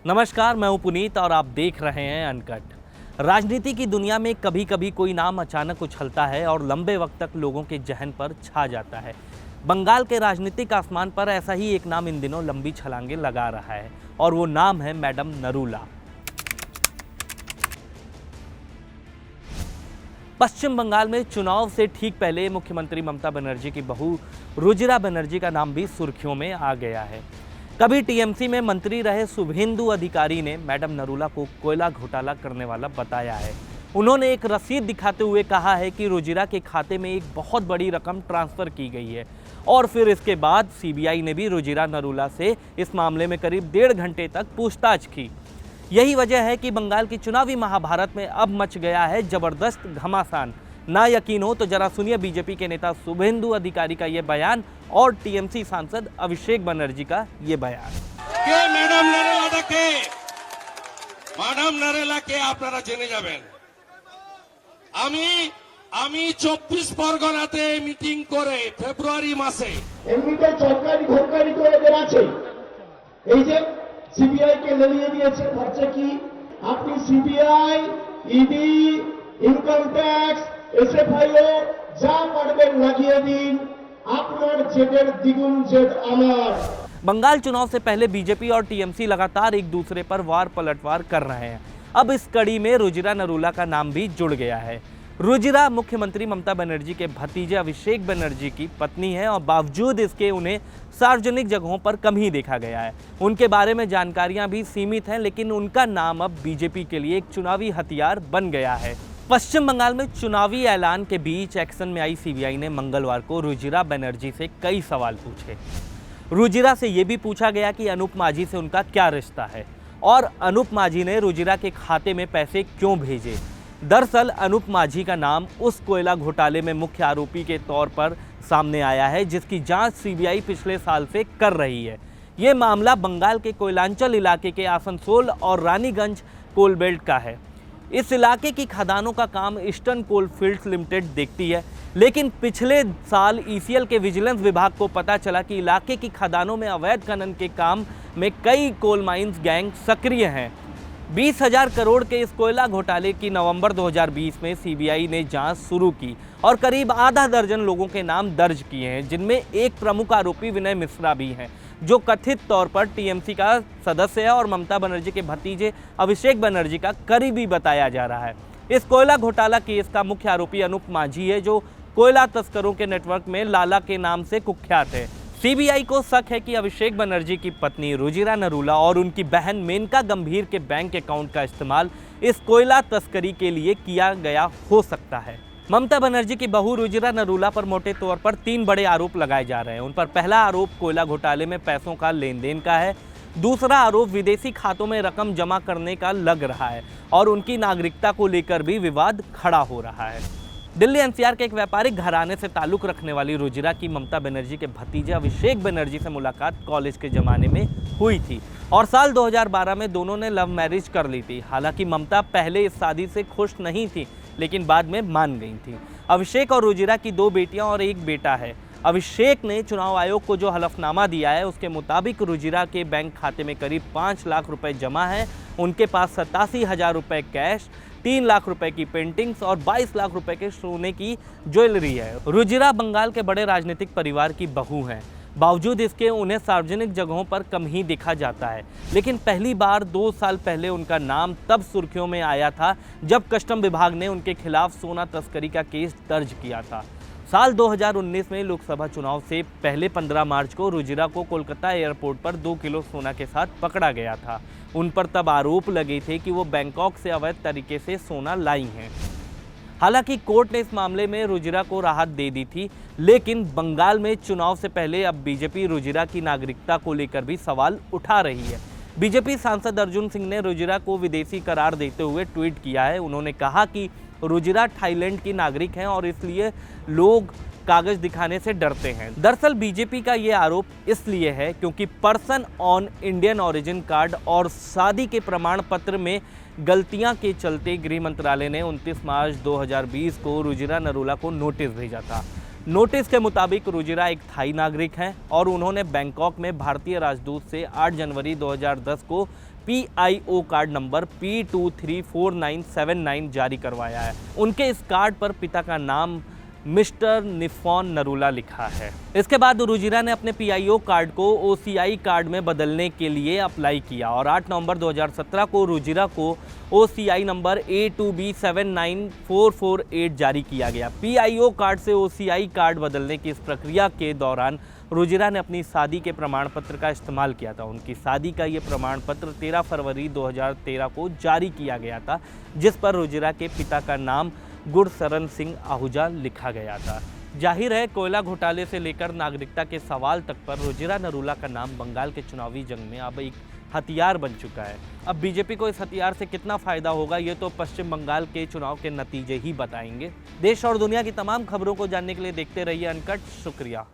नमस्कार, मैं हूं पुनीत और आप देख रहे हैं अनकट। राजनीति की दुनिया में कभी कभी कोई नाम अचानक उछलता है और लंबे वक्त तक लोगों के जहन पर छा जाता है। बंगाल के राजनीतिक आसमान पर ऐसा ही एक नाम इन दिनों लंबी छलांगे लगा रहा है और वो नाम है मैडम नरूला। पश्चिम बंगाल में चुनाव से ठीक पहले मुख्यमंत्री ममता बनर्जी की बहू रुजिरा बनर्जी का नाम भी सुर्खियों में आ गया है। कभी टीएमसी में मंत्री रहे शुभेंदु अधिकारी ने मैडम नरूला को कोयला घोटाला करने वाला बताया है। उन्होंने एक रसीद दिखाते हुए कहा है कि रुजिरा के खाते में एक बहुत बड़ी रकम ट्रांसफर की गई है और फिर इसके बाद सीबीआई ने भी रुजिरा नरूला से इस मामले में करीब 1.5 घंटे तक पूछताछ की। यही वजह है कि बंगाल की चुनावी महाभारत में अब मच गया है जबरदस्त घमासान। ना यकीन हो तो जरा सुनिए बीजेपी के नेता शुभेंदु अधिकारी का ये बयान और टीएमसी सांसद अभिषेक बनर्जी का ये बयान। ম্যাডাম নারুলাকে আপনারা জেনে যাবেন। আমি 24 পরগনাতে মিটিং করে ফেব্রুয়ারি মাসে এমনিতে সরকারি ঘরকারি তো এদের আছে, এই যে সিবিআই কে লেলিয়ে দিয়েছে ভাবছে কি আপনি CBI, ED, income tax, SFIO যা পারবেন লাগিয়ে দিন, আপনার জেদের দ্বিগুণ জেদ আমার। बंगाल चुनाव से पहले बीजेपी और टीएमसी लगातार एक दूसरे पर वार पलटवार कर रहे हैं। अब इस कड़ी में रुजिरा नरूला का नाम भी जुड़ गया है। रुजिरा मुख्यमंत्री ममता बनर्जी के भतीजे अभिषेक बनर्जी की पत्नी है और बावजूद इसके उन्हें सार्वजनिक जगहों पर कम ही देखा गया है। उनके बारे में जानकारियां भी सीमित हैं, लेकिन उनका नाम अब बीजेपी के लिए एक चुनावी हथियार बन गया है। पश्चिम बंगाल में चुनावी ऐलान के बीच एक्शन में आई सीबीआई ने मंगलवार को रुजिरा बनर्जी से कई सवाल पूछे। रुजिरा से यह भी पूछा गया कि अनूप माझी से उनका क्या रिश्ता है और अनूप माझी ने रुजिरा के खाते में पैसे क्यों भेजे। दरअसल अनूप माझी का नाम उस कोयला घोटाले में मुख्य आरोपी के तौर पर सामने आया है जिसकी जांच सीबीआई पिछले साल से कर रही है। ये मामला बंगाल के कोयलांचल इलाके के आसनसोल और रानीगंज कोल बेल्ट का है। इस इलाके की खदानों का काम ईस्टर्न कोल फील्ड्स लिमिटेड देखती है, लेकिन पिछले साल ईसीएल के विजिलेंस विभाग को पता चला कि इलाके की खदानों में अवैध खनन के काम में कई कोल माइंस गैंग सक्रिय हैं। 20,000 करोड़ के इस कोयला घोटाले की नवंबर 2020 में सीबीआई ने जांच शुरू की और करीब आधा दर्जन लोगों के नाम दर्ज किए हैं, जिनमें एक प्रमुख आरोपी विनय मिश्रा भी हैं, जो कथित तौर पर टीएमसी का सदस्य है और ममता बनर्जी के भतीजे अभिषेक बनर्जी का करीबी बताया जा रहा है। इस कोयला घोटाला केस का मुख्य आरोपी अनूप माझी है, जो कोयला तस्करों के नेटवर्क में लाला के नाम से कुख्यात है। सीबीआई को शक है कि अभिषेक बनर्जी की पत्नी रुजिरा नरूला और उनकी बहन मेनका गंभीर के बैंक अकाउंट का इस्तेमाल इस कोयला तस्करी के लिए किया गया हो सकता है। ममता बनर्जी की बहू रुजिरा नरूला पर मोटे तौर पर 3 बड़े आरोप लगाए जा रहे हैं। उन पर पहला आरोप कोयला घोटाले में पैसों का लेन देन का है। दूसरा आरोप विदेशी खातों में रकम जमा करने का लग रहा है और उनकी नागरिकता को लेकर भी विवाद खड़ा हो रहा है। दिल्ली एनसीआर के एक व्यापारिक घराने से ताल्लुक रखने वाली रुजिरा की ममता बनर्जी के भतीजे अभिषेक बनर्जी से मुलाकात कॉलेज के ज़माने में हुई थी और साल 2012 में दोनों ने लव मैरिज कर ली थी। हालांकि ममता पहले इस शादी से खुश नहीं थी, लेकिन बाद में मान गई थी। अभिषेक और रुजिरा की 2 बेटियां और 1 बेटा है। अभिषेक ने चुनाव आयोग को जो हलफनामा दिया है उसके मुताबिक रुजिरा के बैंक खाते में करीब 5 लाख रुपए जमा है। उनके पास 87,000 रुपए कैश, 3 लाख रुपए की पेंटिंग्स और 22 लाख रुपए के सोने की ज्वेलरी है। रुजिरा बंगाल के बड़े राजनीतिक परिवार की बहू हैं। बावजूद इसके उन्हें सार्वजनिक जगहों पर कम ही देखा जाता है, लेकिन पहली बार 2 साल पहले उनका नाम तब सुर्खियों में आया था जब कस्टम विभाग ने उनके खिलाफ सोना तस्करी का केस दर्ज किया था। साल 2019 में लोकसभा चुनाव से पहले 15 मार्च को रुजिरा को कोलकाता एयरपोर्ट पर 2 किलो सोना के साथ पकड़ा गया था। उन पर तब आरोप लगे थे कि वो बैंकॉक से अवैध तरीके से सोना लाई हैं। हालांकि कोर्ट ने इस मामले में रुजिरा को राहत दे दी थी, लेकिन बंगाल में चुनाव से पहले अब बीजेपी रुजिरा की नागरिकता को लेकर भी सवाल उठा रही है। बीजेपी सांसद अर्जुन सिंह ने रुजिरा को विदेशी करार देते हुए ट्वीट किया है। उन्होंने कहा कि रुजिरा थाईलैंड की नागरिक हैं और इसलिए लोग कागज दिखाने से डरते हैं। दरअसल बीजेपी का ये आरोप इसलिए है क्योंकि person on Indian origin card और शादी के प्रमाण पत्र में गलतियां के चलते गृह मंत्रालय ने 29 मार्च 2020 को रुजिरा नरूला को नोटिस भेजा था। नोटिस के मुताबिक रुजिरा एक थाई नागरिक हैं और उन्होंने बैंकॉक में भारतीय राजदूत से 8 जनवरी 2010 को PIO कार्ड नंबर P234979 जारी करवाया है। उनके इस कार्ड पर पिता का नाम मिस्टर निफॉन नरूला लिखा है। इसके बाद रुजिरा ने अपने PIO कार्ड को OCI कार्ड में बदलने के लिए अप्लाई किया और 8 नवंबर 2017 को रुजिरा को OCI नंबर A2B79448 जारी किया गया। PIO कार्ड से OCI कार्ड बदलने की इस प्रक्रिया के दौरान रुजिरा ने अपनी शादी के प्रमाण पत्र का इस्तेमाल किया था। उनकी शादी का ये प्रमाण पत्र 13 फरवरी 2013 को जारी किया गया था, जिस पर रुजिरा के पिता का नाम गुरशरण सिंह आहूजा लिखा गया था। जाहिर है, कोयला घोटाले से लेकर नागरिकता के सवाल तक पर रुजिरा नरूला का नाम बंगाल के चुनावी जंग में अब एक हथियार बन चुका है। अब बीजेपी को इस हथियार से कितना फायदा होगा, ये तो पश्चिम बंगाल के चुनाव के नतीजे ही बताएंगे। देश और दुनिया की तमाम खबरों को जानने के लिए देखते रहिए अनकट। शुक्रिया।